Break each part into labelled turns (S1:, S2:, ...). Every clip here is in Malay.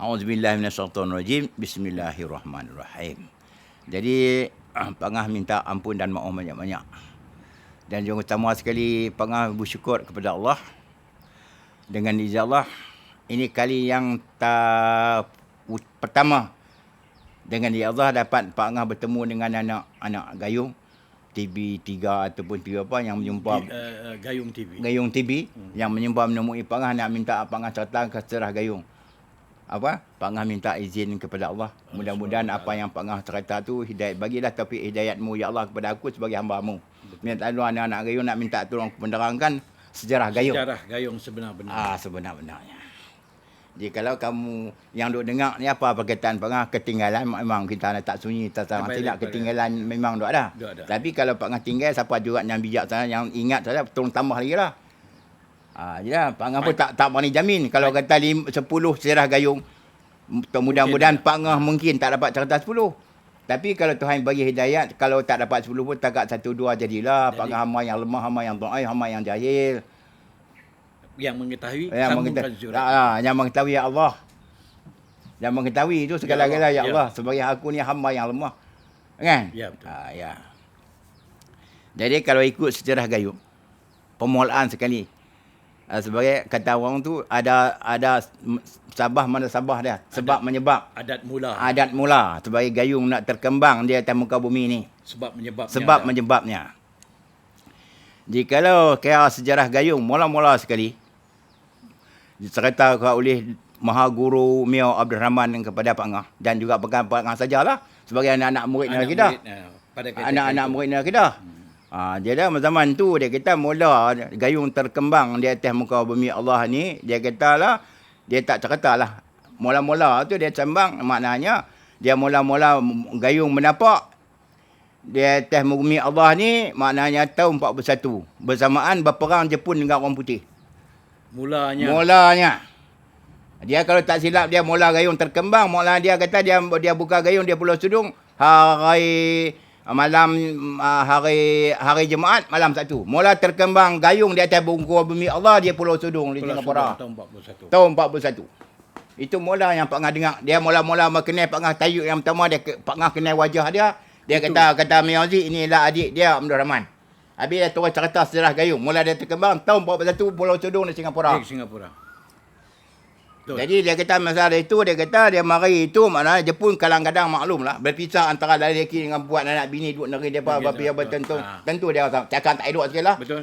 S1: A'udzubillahi minasyaitonirrajim. Bismillahirrahmanirrahim. Jadi pangah minta ampun dan maaf banyak-banyak. Dan yang utama sekali pangah bersyukur kepada Allah. Dengan izin Allah, ini kali yang pertama dengan izin Allah dapat pangah bertemu dengan anak-anak gayung TV3 ataupun TV apa yang menyumpah Gayung TV yang menyumpah menemui pangah nak minta pangah cerita ke sejarah gayung. Pangah minta izin kepada Allah. Mudah-mudahan apa yang pangah cerita tu hidayat, bagilah taufik hidayatmu ya Allah kepada aku sebagai hamba-Mu. Minta tolong anak-anak gayung nak minta tolong menerangkan sejarah gayung.
S2: Sejarah gayung sebenar-benar.
S1: Sebenar-benarnya. Jadi kalau kamu yang duk dengar ni apa perkataan pangah ketinggalan, memang kita tak sunyi, tak silap ketinggalan memang duk ada. Tapi kalau pangah tinggal, siapa juga yang bijak sana yang ingat saja tolong tambah lagi lah. Jelah pangah pun tak berani jamin kalau kata 10 sejarah gayung. Mudah-mudahan pangah mungkin tak dapat cerita 10. Tapi kalau Tuhan bagi hidayat, kalau tak dapat 10 pun takat 1 2 jadilah. Pangah hamba yang lemah, hamba yang dhaif, hamba yang jahil.
S2: Yang mengetahui,
S1: yang mengetahui ya Allah. Yang mengetahui itu segala-galanya ya Allah. Sebagai aku ni hamba yang lemah. Kan?
S2: Ya, betul.
S1: Jadi kalau ikut sejarah gayung, permulaan sekali. Sebagai kata orang tu ada sabah mana sabah dia. Sebab menyebab. Adat mula. Sebagai gayung nak terkembang di atas muka bumi ni. Sebab menyebabnya. Jikalau kira sejarah gayung mula-mula sekali diceritakan oleh Maha Guru Miao Abdul Rahman kepada pangah dan juga pangah sajalah sebagai anak-anak murid negara Kedah. Anak-anak murid negara Kedah. Jadi zaman tu dia kata mula gayung terkembang di atas muka bumi Allah ni, dia katalah dia tak ceritalah. Mula-mula tu dia sembang, maknanya dia mula-mula gayung menapak di atas bumi Allah ni, maknanya tahun 41 bersamaan berperang Jepun dengan orang putih. Mulanya. Dia kalau tak silap dia mula gayung terkembang, mula dia kata dia buka gayung dia Pulau Sudung hari Jumaat malam 1. Mula terkembang gayung di atas muka bumi Allah dia Pulau Sudung di Singapura. Tahun 41. Itu mula yang pangah dengar. Dia mula-mula kenal pangah tajuk yang pertama, dia pangah kenal wajah dia. Dia kata Miyazi, inilah adik dia Abdul Rahman. Habis dia terus cerita sejarah gayung. Mula dia terkembang tahun 41 Pulau Sudung di Singapura. Jadi dia kata masalah itu, dia kata dia mari itu maknanya Jepun kadang-kadang maklum lah. Berpisah antara lelaki dengan buat anak bini duduk negeri mereka bertentu. Tentu dia rasa cakap tak elok sekali lah.
S2: Betul.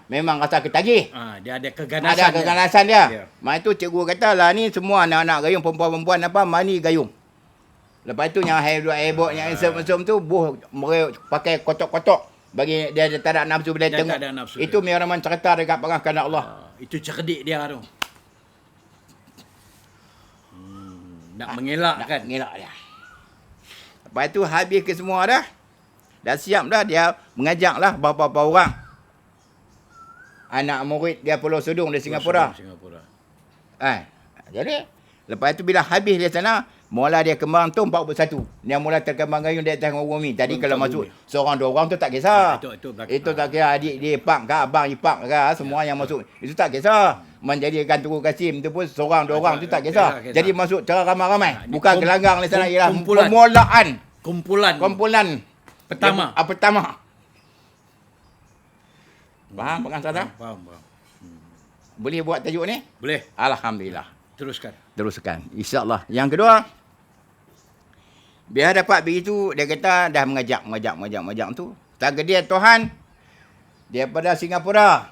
S1: Memang rasa ketagih.
S2: Dia ada keganasan.
S1: Ada keganasan dia. Mak itu cikgu kata lah ni semua anak-anak gayung, perempuan-perempuan mani gayung. Lepas tu yang heboh yang mesum tu mereka pakai kotok-kotok bagi dia tak ada nafsu bila tengok. Itu Rahman cerita dekat pengahkan Allah.
S2: Itu cerdik dia tu. Nak mengelak kan?
S1: Mengelak dia. Lepas tu habis ke semua dah. Dah siap dah dia mengajaklah beberapa orang anak murid dia Pulau Sudung di Singapura. Jadi lepas tu bila habis di sana, mula dia kembang tu 41. Dia mula terkembang gayung di atas bumi. Tadi kalau masuk seorang dua orang tu tak kisah. Itu tak kira adik dia Ipang ke abang Ipang ke semua yang masuk. Itu tak kisah. Menjadikan Tunku Kasim tu pun seorang dua orang tu tak kisah. Jadi masuk cara ramai-ramai. Bukan gelanggang di sana, ialah permulaan. Kumpulan
S2: pertama.
S1: Pertama. Faham pengasas?
S2: Faham.
S1: Boleh buat tajuk ni?
S2: Boleh.
S1: Alhamdulillah.
S2: Teruskan.
S1: InsyaAllah. Yang kedua, biar dapat begitu, dia kata dah mengajak tu. Tak dia Tuhan, daripada Singapura.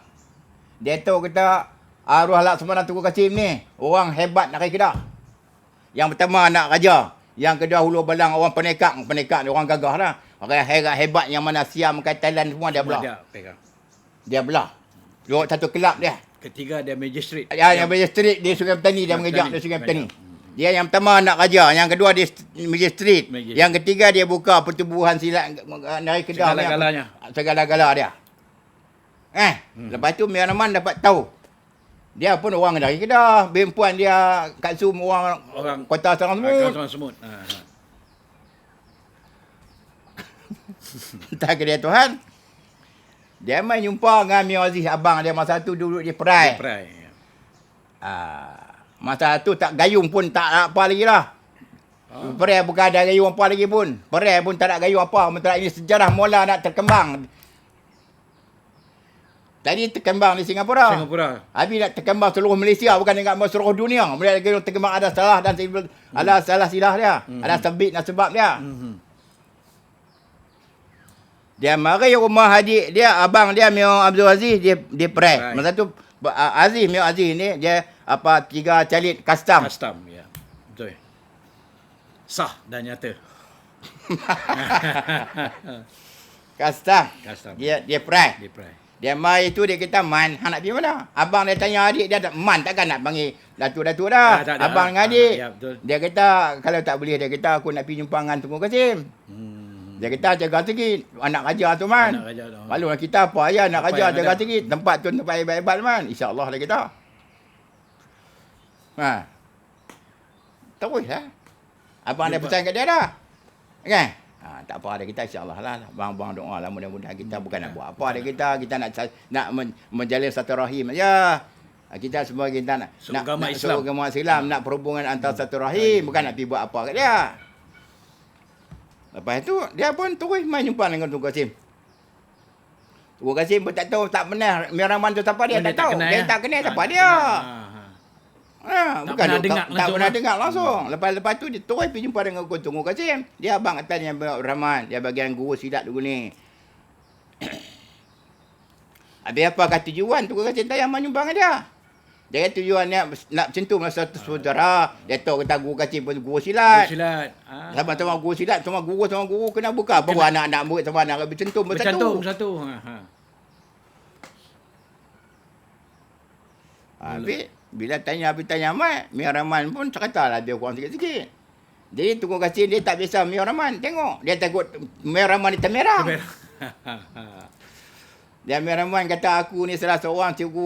S1: Dia tahu kata, arwah Laksamana Tunku Kasim ni, orang hebat negeri Kedah. Yang pertama anak raja. Yang kedua hulu balang orang penekak ni orang gagah lah. Orang hebat yang mana Siam, Thailand semua dia belah. Dia belah. Dua satu kelab dia.
S2: Ketiga dia magistrate.
S1: Yang magistrate di Sungai Petani, dia mengejak di Sungai Petani. Dia yang pertama anak raja, yang kedua dia magistrate. Yang ketiga dia buka pertubuhan silat dari Kedah. Segala-galanya dia. Lepas tu Rahman dapat tahu. Dia pun orang dari Kedah, perempuan dia Kak Sum orang Kota Sarang Semut. Tak ke dia Tuhan. Dia main jumpa dengan Mio Aziz, abang dia masa tu duduk di Perai. Masa tu tak gayung pun tak apa lagi lah. Perai bukan ada gayung apa lagi pun. Perai pun tak ada gayung apa. Sementara ini sejarah mula nak terkembang. Tadi terkembang di Singapura. Habis nak terkembang seluruh Malaysia. Bukan dekat seluruh dunia. Mula gayung terkembang ada salah dan ada salah silah dia. Ada sebab dia. Dia mari rumah haji dia, abang dia Mio Abdul Aziz, dia perai. Masa tu Aziz, Mio Aziz ni dia 3 calit custom.
S2: Custom, ya. Betul. Sah dan nyata.
S1: Custom.
S2: Custom.
S1: Dia perai.
S2: Dia perai.
S1: Dia mai tu dia kata, "Man, hang nak pergi mana?" Abang dia tanya adik dia, "Man, takkan nak panggil datuk-datuk dah." Abang dengan adik.
S2: Ya, betul.
S1: Dia kata, "Kalau tak boleh," dia kata, "aku nak pergi jumpa dengan Tunku Kasim." Dia kata, "Jaga sikit. Anak raja tu, Man."
S2: Anak raja tu.
S1: Malu lah kita apa ya, anak
S2: Apa
S1: raja
S2: yang
S1: jaga
S2: ada?
S1: sikit. Tempat tu tempat hebat-hebat, Man. InsyaAllah dia kata. Terus lah. Abang dia pesan kat dia dah. Kan? Tak apa, dia kata insyaAllah lah. Bang doa lah mudah-mudahan kita bukan nak buat apa. Dia kita nak menjalin satu rahim aja. Kita semua kita nak
S2: Seagama
S1: Islam, nak perhubungan antara satu rahim, bukan nak pergi buat apa kat dia. Lepas tu dia pun terus main jumpa dengan Tunku Kasim. Tunku Kasim pun tak tahu, tak pernah Miraman tu siapa dia, tak tahu. Dia tak kenal siapa dia. Bukan tak pernah dengar langsung. Lepas tu dia terus pergi jumpa dengan Tunku Kasim. Dia abang katanya Rahman, dia bagian guru silat dulu ni. Habis apa kata tujuan Tunku Kasim tanya main jumpa dengan dia. Dia kata tujuannya nak sentuh masa tu saudara. Dia tahu kata guru Kasim pun guru silat. Sama-sama guru silat, sama guru kena buka. Baru anak-anak murid sama anak bercentum
S2: bersatu.
S1: Habis bila tanya Mat, Mia Rahman pun cerita lah dia kurang sikit-sikit. Jadi Tunku Kasim dia tak biasa Mia Rahman tengok. Dia takut Mia Rahman ni termerah. Dia Mia Rahman kata aku ni salah seorang cikgu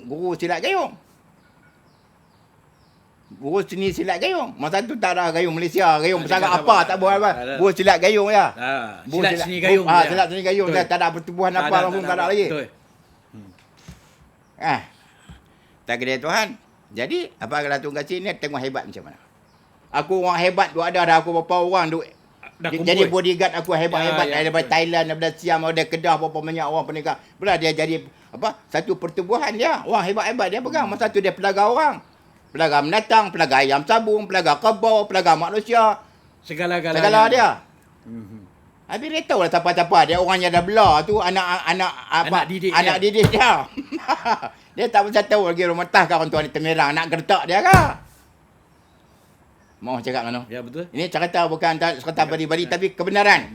S1: guru silat gayung. Guru seni silat gayung. Masa tu tak ada gayung Malaysia, gayung pesagak apa tak boleh apa. Guru silat gayung je.
S2: Silat seni gayung.
S1: Silat seni gayung je, tak ada pertubuhan apa langsung tak ada lagi.
S2: Betul.
S1: Tak kira Tuhan. Jadi apa kata Tunku Kasim ni tengok hebat macam mana. Aku orang hebat duk ada dah, aku berapa orang duk jadi bodyguard aku hebat-hebat daripada Thailand, daripada Siam, daripada Kedah, berapa banyak orang peningkat. Pula dia jadi satu pertubuhan dia. Orang hebat-hebat dia pegang. Masa tu dia pelaga orang. Pelaga menatang, pelaga ayam sabung, pelaga kebau, pelaga manusia. Segala dia. Habis dia tahu lah siapa-siapa dia. Orang yang dah belah tu anak didik dia. Dia tak bisa tahu lagi rumah tah kawan tuan ni temerang nak gertak dia ke? Mau cakap mana?
S2: Ya betul.
S1: Ini cerita bukan cerita bari-bari tapi kebenaran.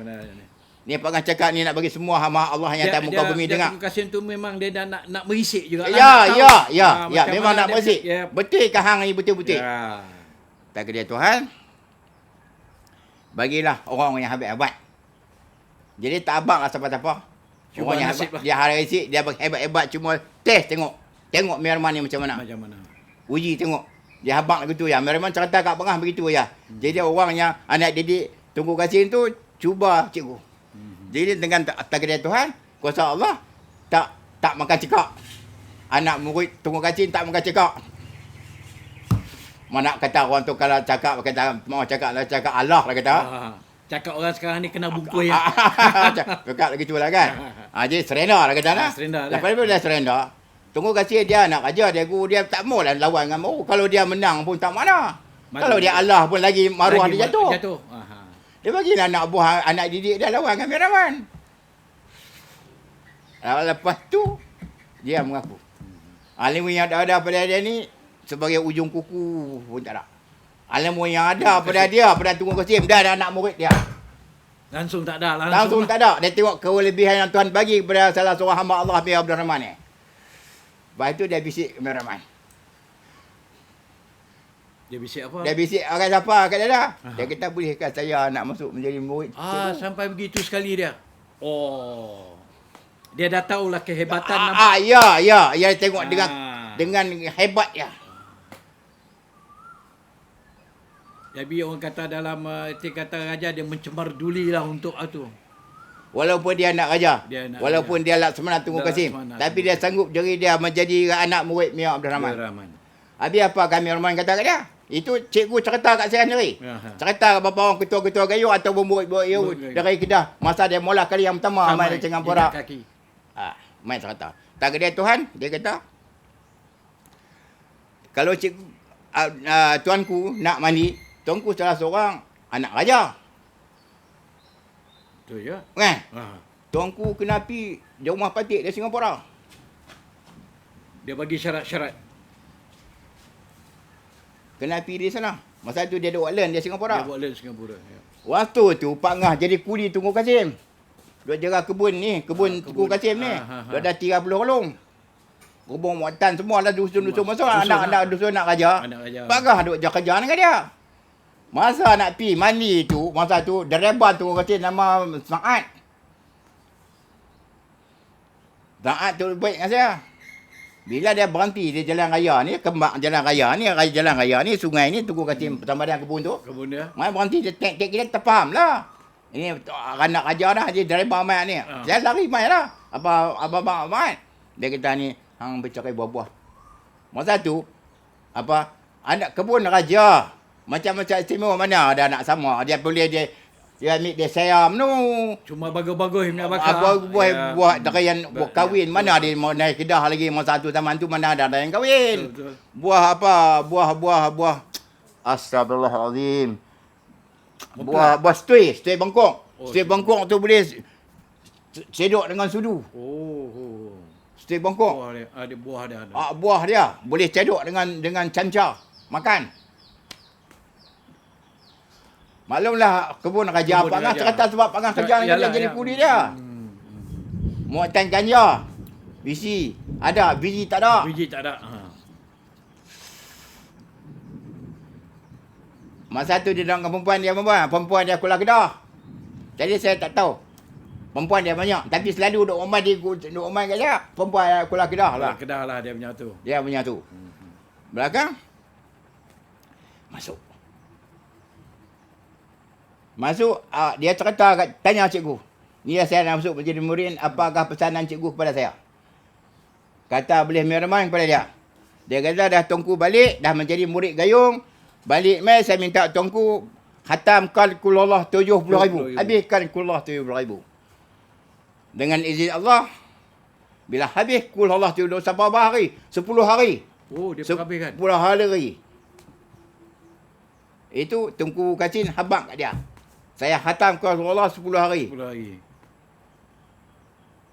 S1: Ni Pak cakap ni nak bagi semua hamba Allah yang atas muka bumi dengar.
S2: Tunku Kasim tu memang dia dah nak merisik juga.
S1: Ya, memang nak merisik. Betul ke hang ni betul-betul?
S2: Ya.
S1: Tak kira Tuhan. Bagilah orang yang hebat-hebat. Jadi tak abang lah siapa-siapa. Orang yang hebat, dia hari risik, dia hebat-hebat cuma test tengok Miraman ni macam mana. Uji tengok. Dia habang begitu ya. Miraman cerita kat Pengah begitu ya. Jadi orang yang anak didik Tunku Kasim tu cuba cikgu. Jadi dengan takdir Tuhan, kuasa Allah tak makan cekak. Anak murid Tunku Kasim tak makan cekak. Mana kata orang tu kalau cakap mau cakap Allah lah kata.
S2: Cakap orang sekarang ni kena bungkus ya.
S1: Cakap lagi tu lah kan. Jadi surrender lah kata lah. Lepas tu dia surrender. Tunku Kasim dia anak kerja, dia guru, dia tak maulah lawan dengan mau. Kalau dia menang pun tak mana. Kalau dia Allah pun lagi maruah dia jatuh. Dia bagilah anak buah, anak didik dia lawan dengan Miraman. Lepas tu, dia mengaku. Ilmu yang ada pada dia ni, sebagai ujung kuku pun tak ada. Ilmu yang ada pada dia, pada Tunku Kasim, dia ada anak murid dia.
S2: Langsung tak ada.
S1: Langsung tak ada. Dia tengok kelebihan yang Tuhan bagi kepada salah seorang hamba Allah, Mia Abdul Rahman ni. Lepas tu dia bisik ke Miraman.
S2: Dia bisik apa?
S1: Dia bisik orang siapa kat dia dah. Dia kata bolehkah saya nak masuk menjadi murid?
S2: Sampai begitu sekali dia. Oh. Dia dah tahulah kehebatan.
S1: Ya. Dia tengok dengan hebat dia.
S2: Jadi orang kata dalam kata raja dia mencemar dulilah untuk itu.
S1: Walaupun dia anak raja. Walaupun dia Laksamana Tunku Kasim. Tapi dia sanggup diri dia menjadi anak murid Mia Abdul Rahman. Habis apa kami Rahman kata kat dia? Itu cikgu cerita kat saya sendiri. Cerita beberapa orang ketua-ketua gayung atau murid-murid gayung dari Kedah. Masa dia mula kali yang pertama main di Cengkampura. Main cerita. Tak dia Tuhan, dia kata, kalau cikgu, tuanku nak mandi, tuanku salah seorang anak raja.
S2: Betul ya.
S1: Kan? Tuanku kena pergi di rumah patik di Singapura.
S2: Dia bagi syarat-syarat.
S1: Kena pergi di sana. Masa tu dia ada Auckland di Singapura.
S2: Dia buat lain Singapura. Ya.
S1: Waktu tu Pak Ngah jadi kuli Tunku Kasim. Dia jaga kebun ni, kebun Tunku Kasim ni. Dia ada 30 kolong. Kebun muatan semua lah dusun-dusun masuk. Anak-anak dusun nak raja. Pak Ngah duk kerja dengan dia. Masa nak pergi mandi tu, masa tu driver Tunku Kasim nama Saat. Saat tu baik dengan saya. Bila dia berhenti di jalan raya ni, kembang jalan raya ni, sungai ni, Tunku Kasim Pertambadan kebun tu.
S2: Kebun dia.
S1: Mai berhenti dia tek kita terfaham lah. Ini anak raja dah, dia driver mai ni. Saya lari mai lah. Apa mai. Dia kata ni hang bercakap buah-buah. Masa tu anak kebun raja. Macam-macam istimewa mana ada anak sama. Dia boleh dia ambil dia sayam tu.
S2: Cuma bagus-bagus nak bakar.
S1: Buat darian buat kahwin. Mana dia mau naik Kedah lagi. Masa tu zaman tu mana ada yang kahwin.
S2: Betul.
S1: Buah apa? Buah. Astagfirullahalazim. Buah stui bangkok. Stui bangkok tu boleh sedok dengan sudu. Stui bangkok.
S2: Buah dia. Ada buah dia.
S1: Buah dia boleh sedok dengan canca makan. Maklumlah kebun raja Pak Ngah cerita sebab Pak Ngah kerja dengan jadi kuli dia. Muatan ganja. Biji ada, biji tak ada. Masa tu dia dengan perempuan dia Kuala Kedah. Jadi saya tak tahu. Perempuan dia banyak. Tapi selalu duk omai kat dia. Perempuan Kuala Kedah lah.
S2: Kedah lah dia punya tu.
S1: Dia punya tu. Belakang. Masuk, dia cerita tanya cikgu. Ni saya nak masuk menjadi murid, apakah pesanan cikgu kepada saya? Kata boleh meraman kepada dia. Dia kata dah tuanku balik, dah menjadi murid gayung. Balik mai saya minta tuanku khatamkan kulullah 70,000. Habiskan kulullah 70,000. Dengan izin Allah, bila habis kulullah 70,000 berapa hari? 10 hari.
S2: Oh, dia habiskan.
S1: 10 hari. Itu Tunku Kasim habaq kat dia. Saya khatam kulullah 10 hari.
S2: 10 hari.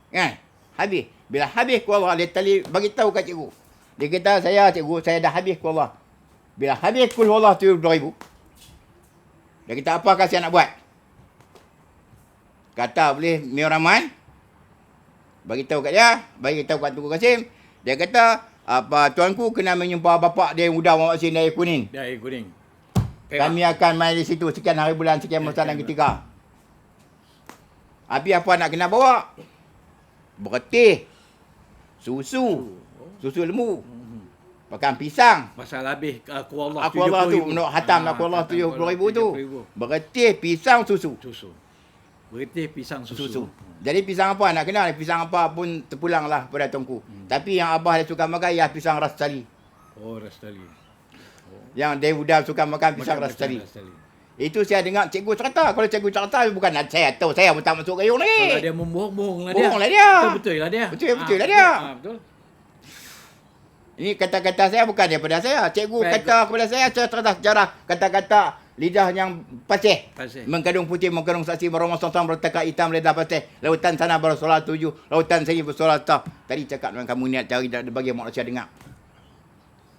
S1: Kan? Habis. Bila habis kulullah, dia tali bagi tahu kat cikgu. Dia kata, cikgu, saya dah habis kulullah. Bila habis kulullah 70,000, dia kata, apakah saya nak buat? Kata, boleh Miraman. Bagi tahu kat dia. Bagi tahu kat Tunku Kasim. Dia kata, tuanku kena menyumpah bapak dia yang muda bawa sini dari Kuning.
S2: Dari Kuning.
S1: Kami akan main di situ sekian hari bulan, sekian masa dan ketika. Habis apa nak kena bawa? Bertih. Susu lembu. Pakai pisang.
S2: Pasal habis kulullah
S1: Aku Allah tu, nak hatam aku Allah 70,000 tu. Bertih, pisang, susu.
S2: Bertih, pisang, susu.
S1: Jadi pisang apa nak kena? Pisang apa pun terpulang lah pada tuanku. Tapi yang abah dia suka makan, ya pisang ras tali.
S2: Oh, ras tali.
S1: Yang dia budak suka makan pisang ras tali. Itu saya dengar cikgu cerita. Kalau cikgu cerita bukan saya tahu, saya pun tak masuk gayung lagi.
S2: Kalau dia membohong lah dia.
S1: Bohong lah dia.
S2: Betul lah dia.
S1: Betul lah dia.
S2: Betul.
S1: Ini kata-kata saya bukan daripada saya. Cikgu kata kepada saya cerita sejarah kata-kata lidah yang pasih. Mengkandung putih, mengkandung saksi, berumah sontak, bertekak hitam, lidah pasih. Lautan sana bersolat 7, lautan sini bersolat tak. Tadi cakap dengan kamu niat cari bagi manusia dengar.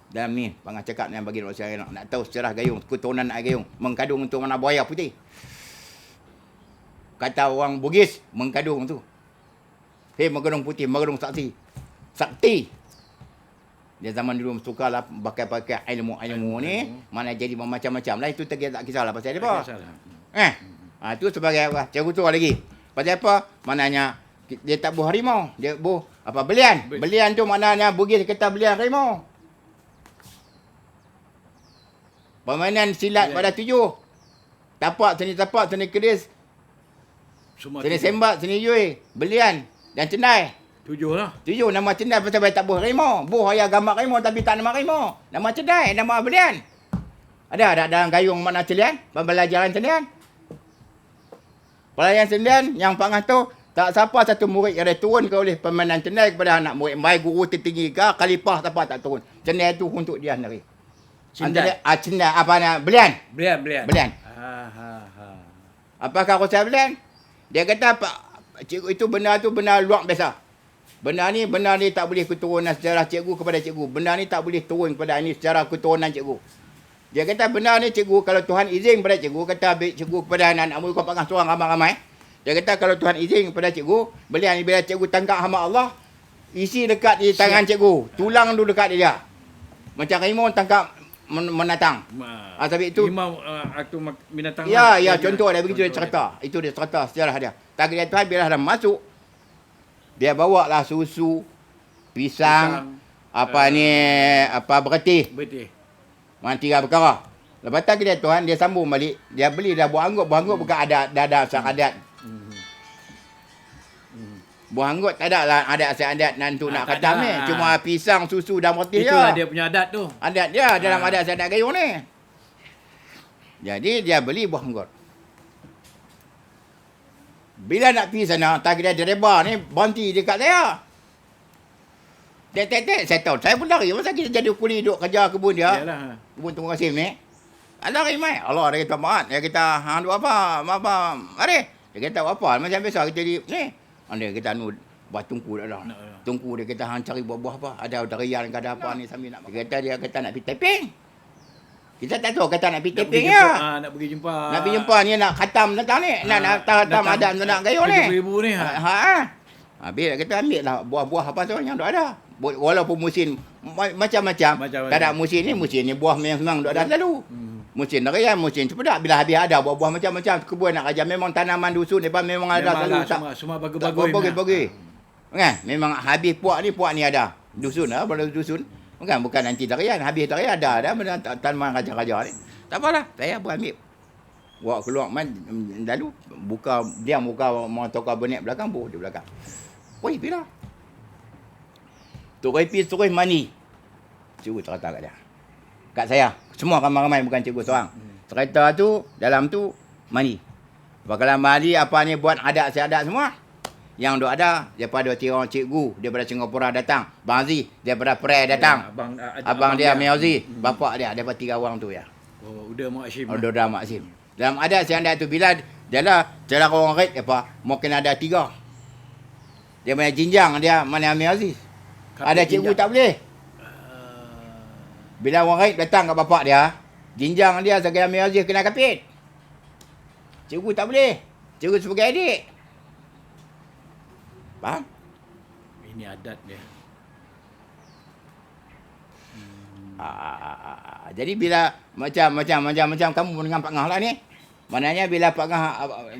S1: Dalam ni, Pangah cakap yang bagi manusia nak tahu sejarah gayung, keturunan gayung. Mengkandung untuk mana buaya putih. Kata orang Bugis, mengkandung tu. Mengkandung putih, mengkandung saksi. Sakti. Dia zaman dulu sukalah pakai ilmu ni. Mana jadi macam-macam lah. Itu tak kisahlah pasal dia apa. Itu sebagai apa? Cikgu tu lagi. Pasal apa? Maknanya dia tak buh harimau. Dia buh belian. Belian tu maknanya Bugis kata belian harimau. Permainan silat pada 7. Tapak, seni keris. Seni sembat, seni yui. Belian dan cendai.
S2: 7 lah.
S1: 7 nama cendai pasal baik tak buh harimau. Buh ayah gambar harimau tapi tak nama harimau. Nama cendai, nama belian. Ada dalam gayung mana celian? Pembelajaran celian. Pelayan celian yang pangah tu tak siapa satu murid yang ada turun ke oleh permainan cendai kepada anak murid. Mai guru tertinggi ke khalifah siapa tak turun. Cendai tu untuk dia sendiri.
S2: Cendai.
S1: Cendai apa nama? Belian.
S2: Belian.
S1: Apakah kau belian? Dia kata cikgu itu benar luar biasa. Benar ni tak boleh keturunan sejarah cikgu kepada cikgu. Benar ni tak boleh turun kepada ini secara keturunan cikgu. Dia kata benar ni cikgu, kalau Tuhan izin kepada cikgu, kata cikgu kepada anak-anak murid kau pegang seorang ramai-ramai. Dia kata kalau Tuhan izin kepada cikgu, bila cikgu tangkap hamba Allah, isi dekat di tangan cikgu. Tulang dulu dekat dia. Macam harimau tangkap menatang. Tapi itu
S2: Imam atau binatang.
S1: Ya, contoh dia begitu dia cerita. Itu dia cerita sejarah dia. Takdir Tuhan bila dah masuk, dia bawa lah susu, pisang, bergetih. Tiga perkara. Lepas tu dia Tuhan, dia sambung balik. Dia beli dah buah anggut. Buah anggut bukan ada asal adat. Buah anggut tak ada lah ada asal adat nanti nak khatam ni. Cuma pisang, susu dan bergetih je.
S2: Itulah dia punya adat tu.
S1: Adat dia dalam adat asal adat gayung ni. Jadi dia beli buah anggut. Bila nak pergi sana, takdir dia reba ni berhenti dekat saya. Saya tahu. Saya pun lari. Masa kita jadi kuli duduk kerja kebun dia.
S2: Yalah.
S1: Kebun Tunggu Kasim ni. Lari mai. Allah dia kata maat. Dia kata hang duk apa? Mari. Dia kata apa? Macam biasa kita ni. Dia kata buat tungku dah lah. Tungku dia kata hang cari buah-buah apa? Ada darian ke ada apa ni sambil nak. Dia kata nak pergi taping. Kita tak tahu kata nak pergi taping ya.
S2: Nak pergi jumpa.
S1: Nak pergi jumpa ni nak khatam datang ni. Nak khatam adat nak gayung ni.
S2: 7,000 ni.
S1: Habis dia kata ambil lah buah-buah apa tu yang duk ada. Walaupun musim macam-macam. Tak ada musim ni buah memang duk ada selalu. Musim darian, musim cepedak. Bila habis ada buah-buah macam-macam kebun nak ajar. Memang tanaman dusun depan memang ada selalu.
S2: Semua bagus-bagus.
S1: Kan? Memang habis puak ni ada. Dusun lah, pada dusun. Bukan nanti darian. Habis darian ada tanaman raja-raja ni. Tak apalah. Saya pun ambil. Bawa keluar lalu buka motor bonet belakang buh di belakang. Oi, bila? Terus mani. Cikgu cerita kat dia. Kat saya. Semua ramai-ramai bukan cikgu seorang. Cerita tu, dalam tu, mani. Bakalan mani apa ni buat adat seadat semua. Yang duk ada, daripada orang cikgu, daripada Singapura datang. Bang Aziz, daripada Perai datang. Abang dia, Miazi. Bapak dia, daripada 3 orang tu ya.
S2: Oh, udah Mak Hashim.
S1: Udah Mak Hashim. Dalam adat seadat tu, bila cara orang red, mungkin ada 3. Dia punya jinjang, dia mana Miazi. Ada cikgu tak boleh. Bila orang raib datang kat bapak dia, jinjang dia sebagai Amir Aziz kena kapit. Cikgu tak boleh. Cikgu sebagai adik. Faham?
S2: Ini adat dia.
S1: Jadi bila macam kamu dengan Pak Ngah lah ni. Maknanya bila Pak Ngah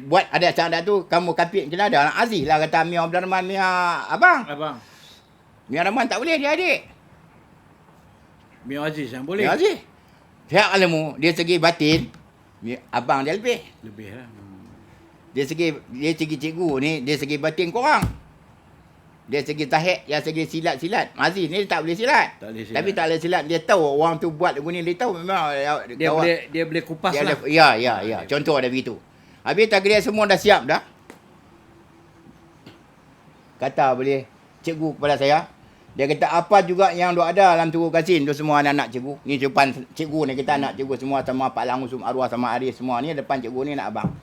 S1: buat adat tu, kamu kapit macam ada. Aziz lah kata Mia Abdul Rahman, Mia abang. Mia Rahman tak boleh, dia adik.
S2: Mia Aziz yang boleh.
S1: Mia Aziz. Pihak ilmu, dia segi batin, abang dia lebih.
S2: Lebih lah.
S1: Dia segi cikgu ni, dia segi batin korang. Dia segi tahik, dia segi silat-silat. Aziz ni dia tak boleh silat. Tapi tak boleh silat, dia tahu orang tu buat lagu ni, dia tahu memang.
S2: Dia boleh kupas
S1: dia
S2: lah.
S1: Ya. Contoh ada begitu. Habis takdir semua dah siap dah. Kata boleh cikgu kepada saya. Dia kata apa juga yang duk ada dalam Tunggu Kasim tu semua anak-anak cikgu. Ni depan cikgu ni kita anak cikgu semua sama Pak Lang Usum Arwah sama Aris semua ni depan cikgu ni nak abang.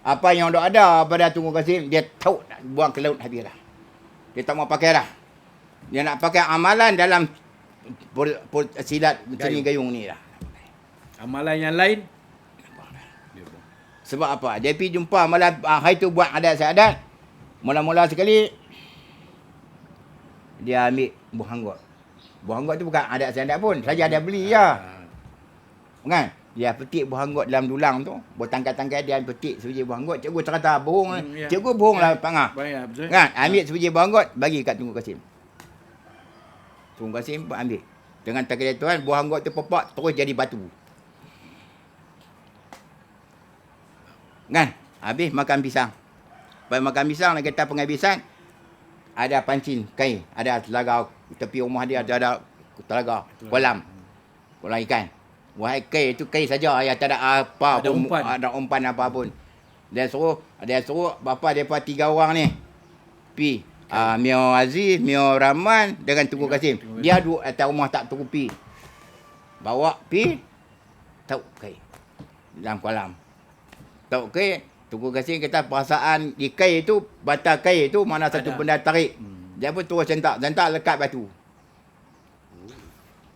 S1: Apa yang duk ada pada Tunggu Kasim dia tahu nak buang ke laut habis dah. Dia tak mau pakai dah. Dia nak pakai amalan dalam silat seni gayung ni dah.
S2: Amalan yang lain
S1: sebab apa? Dia pergi jumpa malam hari tu buat adat-adat. Mula-mula sekali dia ambil buah anggur. Buah anggur tu bukan adat-adat pun. Saja dia beli je. Kan? Dia petik buah anggur dalam dulang tu. Buat tangkai-tangkai dia petik sebiji buah anggur. Cikgu cerita bohong. Cikgu bohong lah Pak Ngah. Kan? Ambil sebiji buah anggur bagi kat Tunggu Kasim. Tunggu Kasim pun ambil. Dengan takdir Tuhan buah anggur tu pepak terus jadi batu. Kan? Habis makan pisang. Lepas makan pisang nak kata penghabisan. ada pancing kain, ada telaga tepi rumah dia ada telaga kolam ikan. Wahai kain itu kain saja, ya tak ada apa
S2: Ada
S1: pun,
S2: umpan.
S1: ada umpan apa pun. Dia suruh bapa depa 3 orang ni pi. Mio Aziz, Mio Rahman dengan Tunku Kasim. Dia duduk atas rumah tak Tunku pi. Bawa pi tahu kain dalam kolam. Tahu kain, Tunku Kasim kata perasaan di kain itu, batang kain itu mana satu benda tarik. Dia pun terus sentak lekat batu.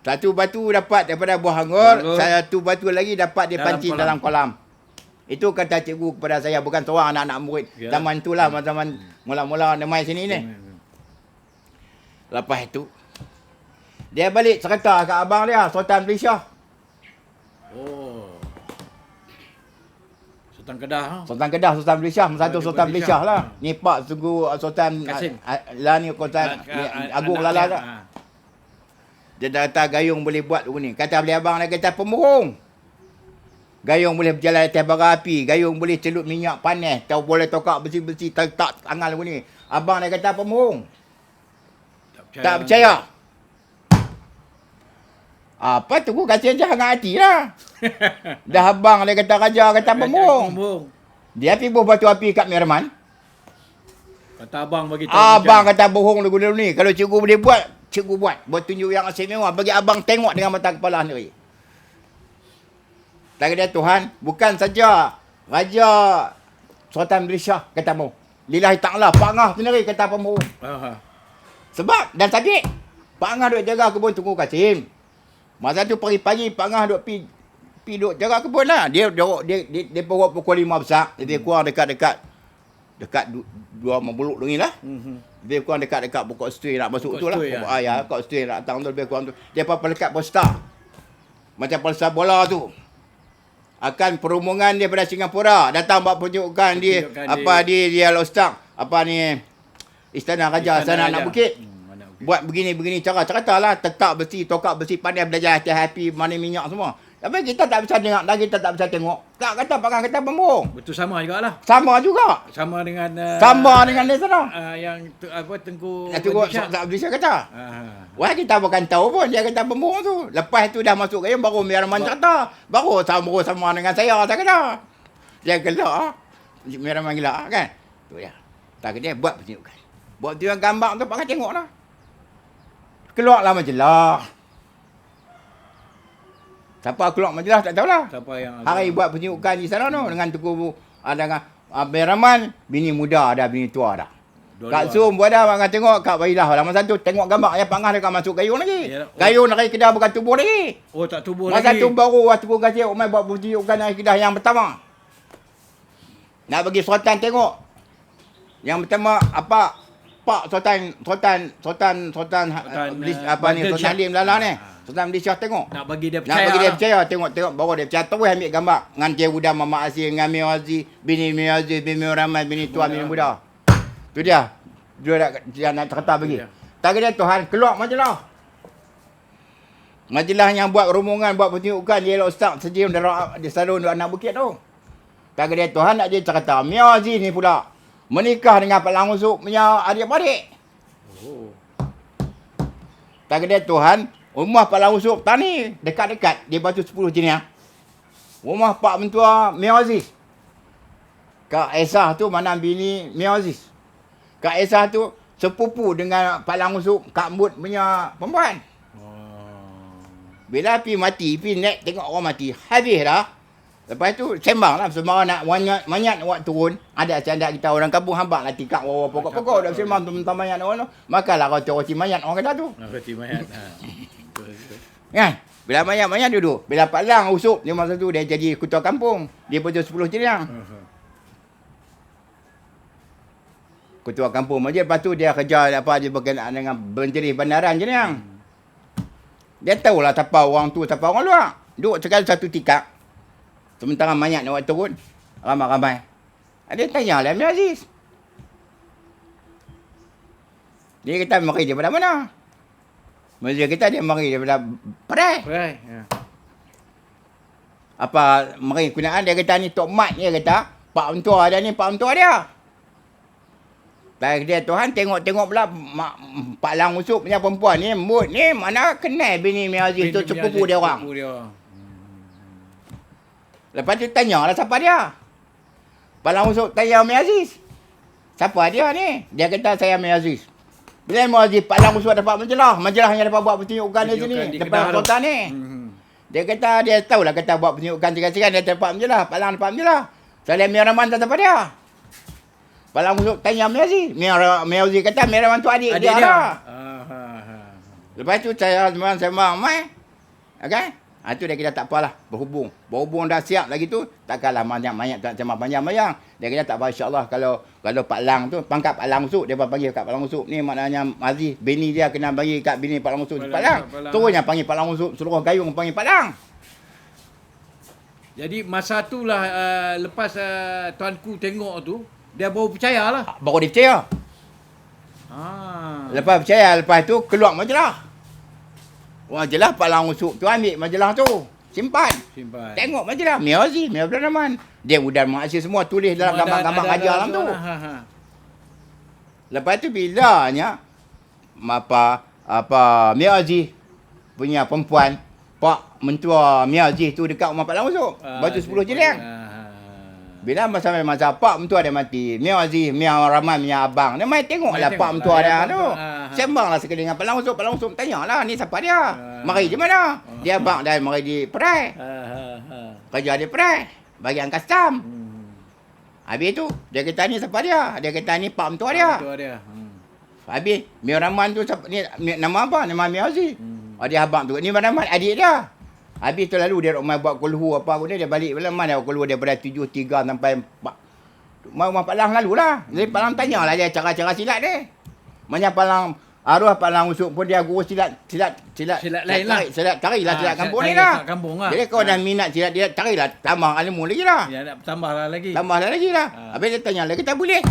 S1: Satu batu dapat daripada buah anggur, satu batu lagi dapat dia pancing dalam kolam. Itu kata cikgu kepada saya, bukan seorang anak-anak murid.
S2: Ya.
S1: Zaman itulah, zaman mula-mula dia main sini ni. Lepas itu, dia balik cerita kat abang dia, Sultan Malaysia.
S2: Oh. Sultan Kedah.
S1: Sultan Kedah, Sultan Malaysia. Satu Sultan Malaysia lah. Ni Pak Sungguh Sultan
S2: Kasim.
S1: lah ni Sultan Agung Lala lah. Dia kata gayung boleh buat ni. Kata beli abang dia kata pemurung. Gayung boleh berjalan atas bara api. Gayung boleh celup minyak panas. Tahu boleh tokak besi-besi tak tangan ni. Abang dia kata pemurung. Tak percaya. Apa tu aku kasih je hangat hati lah. Dah abang dia kata raja kata pemurung. Dia pergi buah batu api kat Mirman.
S2: Kata abang bagi tahu.
S1: Abang kata bohong dulu ni. Kalau cikgu boleh buat, cikgu buat. Buat tunjuk yang istimewa. Bagi abang tengok dengan mata kepala sendiri. Tak kata Tuhan, bukan saja Raja Sultan Malaysia kata mu. Lillahi ta'ala, Pak Ngah sendiri kata pemurung. Sebab, dan tadi, Pak Ngah duk jaga kebun Tunku Kasim. Masa tu pagi-pagi, Pak Ngah duk pi duk jaga kebun lah. Dia perut pukul 5 besar. Dia kurang dekat 2 buluk lagi lah. Lebih kurang dekat pokok setui nak masuk tu lah. Pokok setui nak datang tu lebih kurang tu. Dia apa dekat poster. Macam poster bola tu. Akan perumungan dia pada Singapura. Datang buat pertunjukan di Lostak. Apa ni? Istana Raja, Istana Anak Bukit. Buat begini cara. Ceritalah tekak besi, tokak besi, pandai belajar hati-hati, mana minyak semua. Tapi kita tak bisa dengar, lagi kita tak bisa tengok. Tak kata pakai kata pemurung.
S2: Betul sama jugalah.
S1: Sama juga.
S2: Sama dengan
S1: dia sana.
S2: Tengku
S1: bisa kata. Wah kita bukan tahu pun dia kata pemurung tu. Lepas tu dah masuk gayung baru Mirman kata. Baru sama dengan saya tak kata. Dia gelak. Mirman gelak kan. Tu dia. Tak dia buat pertunjukan. Buat pertunjukan gambar tu pakai tengoklah. Keluarlah majalah. Siapa keluar majalah tak tahulah.
S2: Siapa yang
S1: hari buat pertunjukan di sana tu dengan Tunku dengan Abang Rahman, bini muda ada, bini tua ada. Kak Zoom pun ada, makan tengok Kak Wailah lah. Masa tu tengok gambar yang pangah dekat masuk gayung lagi. Gayung dari Kedah bukan tubuh lagi.
S2: Oh tak tubuh
S1: masa
S2: lagi.
S1: Masa tu baru waktu aku kasih Umar buat pertunjukan dari Kedah yang pertama. Nak bagi Sultan tengok. Yang pertama apa? Pak Sultan Halim Lala ni. Sultan Malaysia tengok.
S2: Nak bagi dia
S1: percaya. Tengok baru dia percaya. Terus ambil gambar. Dengan Cik Buda, Mama Aziz, dengan Mio Aziz, bini Mio Aziz, bini Mio Rahman, bini tua, bini muda. Tu dia. Dia nak cerita bagi. Tak kira Tuhan, keluar majalah. Majalah yang buat rombongan, buat pertunjukan, dia Ustaz sejim di salon Anak Bukit tu. Tak kira Tuhan nak dia cerita. Mio Aziz ni pula menikah dengan Pak Lang Usuk punya adik-beradik. Tak kira Tuhan, rumah Pak Lang Usuk tani dekat-dekat di Batu 10 Jeniah. Rumah Pak Mentua Mio Aziz. Kak Esah tu mana bini Mio Aziz. Kak Esah tu sepupu dengan Pak Lang Usuk, Kak Mut punya perempuan. Bila api mati, naik tengok orang mati, habis dah. Lepas tu sembang lah, sembarang nak manyat awak turun. Ada candak kita orang kampung hambak lah tikak pokok-pokok. Dah sembang tentang manyat orang tu. Makalah roti mayat orang kata tu.
S2: Roti mayat.
S1: Kan? Bila mayat duduk. Bila Pak Lang Usuk, dia masa tu dia jadi ketua kampung. Dia betul 10 Jeniah. Ketua kampung aja. Lepas tu dia kerja dia berkenaan dengan Menteri Bandaran Jeniah. Dia tahulah siapa orang tu, siapa orang luar. Duduk sekali satu tikak. Sementara mayat nak turun, ramai-ramai. Dia tanya lah Mio Aziz. Dia kata mari daripada mana? Dia kata dia mari daripada Padai.
S2: Ya.
S1: Apa mari kunaan dia kata ni Tok Mat dia kata, Pak Mentua ada ni, Pak Mentua dia. Tak dia Tuhan tengok-tengok pula Pak Lang Usop punya perempuan ni, mood ni mana kenal bini Mi Aziz tu sepupu dia orang. Lepas tu tanyalah siapa dia. Pak Lang Usop tanya Mi Aziz. Siapa dia ni? Dia kata saya Mi Aziz. Bila Mi Aziz Pak Lang Usop dapat majalah yang dapat buat pertunjukan di sini depan kota ni. Dia kata dia tahulah kata buat pertunjukan segan-segan dia dapat majalah, Pak Lang dapat majalah. Saya Mi Rahman tak siapa dia. Pak Lang Usop tanya Mi Aziz. Mi Aziz kata Mi Rahman tu adik dia lah. Lepas tu saya sembang mai. Okey? Tu dia kata tak apalah, berhubung dah siap lagi tu, takkanlah banyak tak sembang panjang-panjang. Dia kata tak apa, insya-Allah kalau Pak Lang tu pangkat Pak Lang Usop, dia panggil kat Pak Lang Usop ni maknanya Aziz bini dia kena bagi kat bini Pak Lang Usop Pak Lang. Terusnya panggil Pak Lang Usop, seluruh gayung panggil Pak Lang.
S2: Jadi masa tu lah lepas tuanku tengok tu, dia baru percayalah.
S1: Baru dia percaya. Lepas percaya, lepas tu keluar majalah. Majalah Pak Lang Usop tu ambil majalah tu. Simpan. Tengok majalah. Mi Aziz, Mi Abdul Rahman. Dia budak Mak Aziz semua tulis dalam gambar-gambar ajar dalam tu. Lepas tu bilanya Mi Aziz punya perempuan, Pak mentua Mi Aziz tu dekat rumah Pak Lang Usop. Batu 10 jeleng. Bila sampai masa Pak mentua dia mati, Mi Aziz, Mi Rahman punya abang, dia mai tengoklah Pak mentua dia tu. Sembanglah sekali dengan Pak Lang Usop. Pak Lang Usop tanyalah ni siapa dia? Mari je mana? Dia abang dah mari di Perai. Kerja di Perai, bagian custom. Habis tu dia kata ni siapa dia? Dia kata ni Pak mentua dia. Habis Mi Rahman tu ni nama apa? Nama Mi Aziz. Dia abang tu. Ni Mi Rahman adik dia. Habis tu lalu dia rumah buat kulhu apa guna, dia balik mana dia buat kulhu daripada 7.3 sampai 4. Rumah Pak Lang lalulah. Jadi Pak Lang tanyalah dia cara-cara silat dia. Macam Pak Lang arwah Pak Lang Usop pun dia guru silat
S2: lain lah.
S1: Silat carilah silat kampung ni lah. Jadi kau dah minat silat dia carilah tambah ilmu lagi lah.
S2: Ya nak tambahlah lagi.
S1: Tambahlah lagi lah. Habis dia tanya dia kata boleh.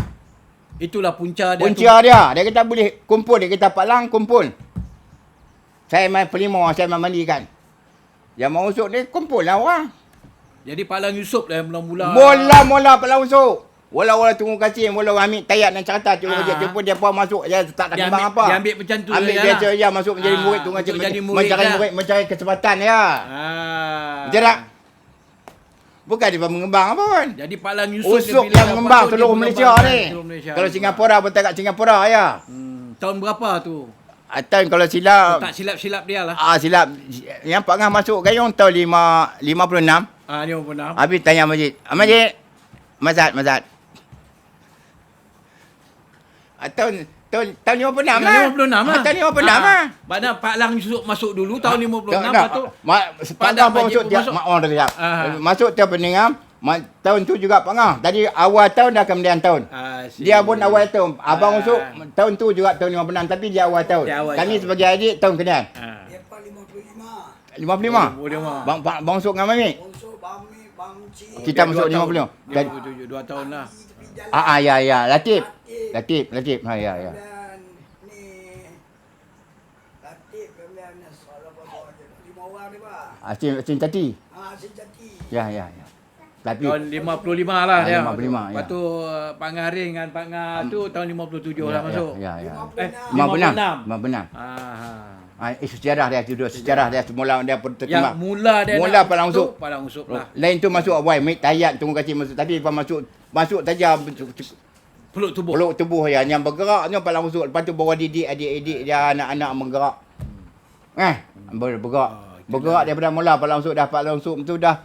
S2: Itulah punca dia.
S1: Dia kata boleh kumpul, dia kata Pak Lang kumpul. Saya main pelima, saya main mandikan. Yang mau Usop ni kumpul lah orang.
S2: Jadi Pak Lang Usop lah yang mula-mula.
S1: Mula-mula Pak Lang Usop. Walau-walau tunggu kasih, walau ambil tayat dan carta tunggu kasih. Dia pun dia pun masuk, dia tak ada kembang apa.
S2: Dia ambil macam tu.
S1: Ambil biasa je masuk menjadi murid tunggu kasih. Mencari kesempatan ya. Betul tak? Bukan dia mengembang apa pun.
S2: Jadi Pak Lang Usop
S1: yang mengembang seluruh Malaysia ni. Kalau Singapura pun tak kat Singapura ya.
S2: Tahun berapa tu?
S1: Tahun kalau silap.
S2: Tak silap-silap dia lah.
S1: Silap. Yang Pak Ngah masuk gayung tahun 56.
S2: 56.
S1: Habis tanya Majid. Majid. Mazat. Tahun 56 lah.
S2: 56 lah.
S1: Tahun 56 lah.
S2: Mana Pak Lang Usop masuk dulu tahun 56 tu.
S1: Pak Ngah pun masuk dia orang dah masuk tahun peningam. Tahun tu juga Pak Ngah. Tadi awal tahun dah kemudian tahun. Dia pun awal tahun. Abang Usop tahun tu juga tahun 56 tapi dia awal tahun. Kami sebagai adik tahun kemudian.
S3: Dia 55.
S1: 55. Bang Usop dengan Mami. Kita masuk 50.
S2: 57 2 tahun lah.
S1: Ya. Latif. Ya.
S3: Dan ni Latif kemudian soal apa 5 orang ni Pak.
S1: Acin Tati.
S3: Acin Tati.
S1: Ya. Tapi
S2: Tahun 55 lah dia.
S1: 55
S2: Lepas tu Pak Ngah Ring dengan Pak Ngah tu tahun 57 lah masuk.
S1: Ya.
S2: 56.
S1: Sejarah dia tu sejarah dia semula dia
S2: Yang mula
S1: Pak Lang Usop.
S2: Pak Lang Usop lah.
S1: Lain tu masuk awal tayat tunggu kasih masuk tapi lepas masuk saja
S2: peluk
S1: tubuh yang bergeraknya Pak Lang Usop. Lepas tu bawa adik-adik dia anak-anak bergerak. Bergerak daripada mula Pak Lang Usop Pak Lang Usop tu dah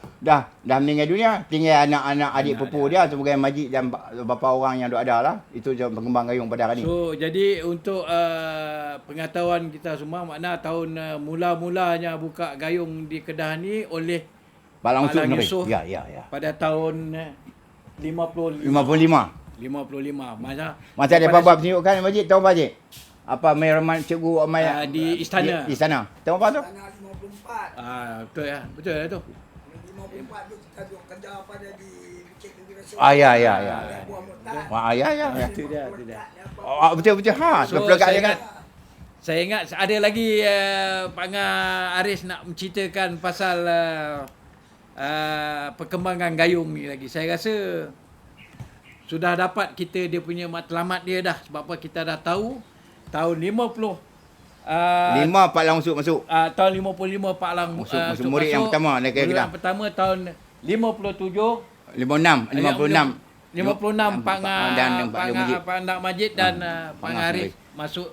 S1: meninggal dunia. Tinggal anak-anak adik pupu dia sebagai Majid dan bapa orang yang ada lah. Itu je pengembang gayung pada hari ni.
S2: So jadi untuk pengetahuan kita semua, makna tahun mula-mulanya buka gayung di Kedah ni oleh
S1: Pak Lang Usop. Ya.
S2: Pada tahun 55.
S1: Masa dia buat pertunjukan Majid tahu Majid? Apa Merman cikgu
S2: di istana.
S1: Di istana. Tahu apa tu?
S3: Tanah 54.
S2: Betul ya. Betul lah tu.
S3: 54 tu kita duduk kerja pada di Bukit Negeri Rasa.
S1: Ya.
S2: Ya. Itu dia.
S1: Betul.
S2: So, saya ingat ada lagi Pak Ngah Aris nak menceritakan pasal perkembangan gayung ni lagi. Saya rasa sudah dapat kita dia punya matlamat dia dah. Sebab apa kita dah tahu tahun 50
S1: 5 Pak Lang masuk.
S2: tahun 55 Pak Lang
S1: Masuk murid yang pertama negara
S2: murid
S1: Kedah.
S2: yang pertama tahun 57
S1: 56
S2: Pak Ndak Majid dan Pak
S1: Ngah
S2: Arif masuk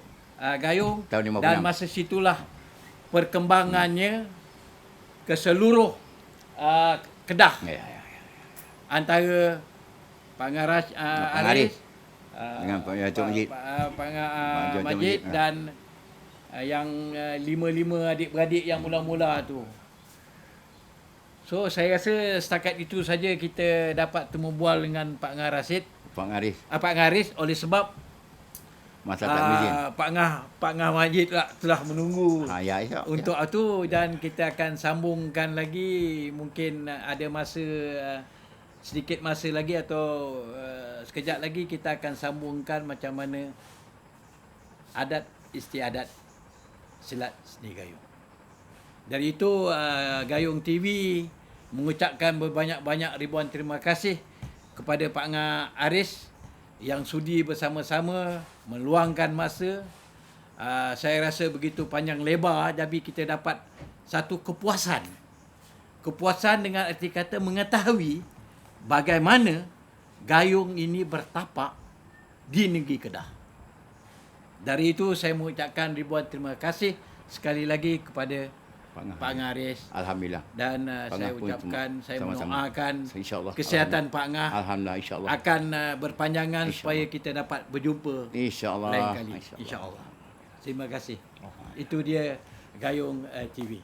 S2: Gayung
S1: Tahun 56.
S2: dan masa situlah perkembangannya ke seluruh Kedah
S1: Ya.
S2: antara Pak Ngaras Arif
S1: Dengan Pak Jatuh Majid.
S2: Pak
S1: Jatuh
S2: Majid
S1: Majid,
S2: dan yang 5 adik-beradik yang mula-mula tu. So saya rasa setakat itu saja kita dapat temu bual dengan Pak Ngah Rasid,
S1: Pak Ngaris.
S2: Pak Ngaris oleh sebab
S1: Masa tak izin.
S2: Pak Ngah Majid telah menunggu
S1: Ya, insya.
S2: untuk itu dan kita akan sambungkan lagi mungkin ada masa sedikit masa lagi atau sekejap lagi kita akan sambungkan macam mana adat istiadat silat seni gayung. Dari itu Gayung TV mengucapkan berbanyak-banyak ribuan terima kasih kepada Pak Ngah Aris yang sudi bersama-sama meluangkan masa. Saya rasa begitu panjang lebar tapi kita dapat satu kepuasan. Kepuasan dengan arti kata mengetahui bagaimana gayung ini bertapak di negeri Kedah. Dari itu saya mengucapkan ribuan terima kasih sekali lagi kepada Pak Ngah Aris.
S1: Alhamdulillah.
S2: Dan saya
S1: Ngah pun
S2: ucapkan, saya
S1: sama-sama.
S2: mendoakan
S1: InsyaAllah.
S2: kesihatan Pak Ngah
S1: Alhamdulillah, insya-Allah.
S2: akan berpanjangan supaya kita dapat berjumpa
S1: Insya-Allah.
S2: lain kali. InsyaAllah. Terima kasih. Itu dia Gayung TV.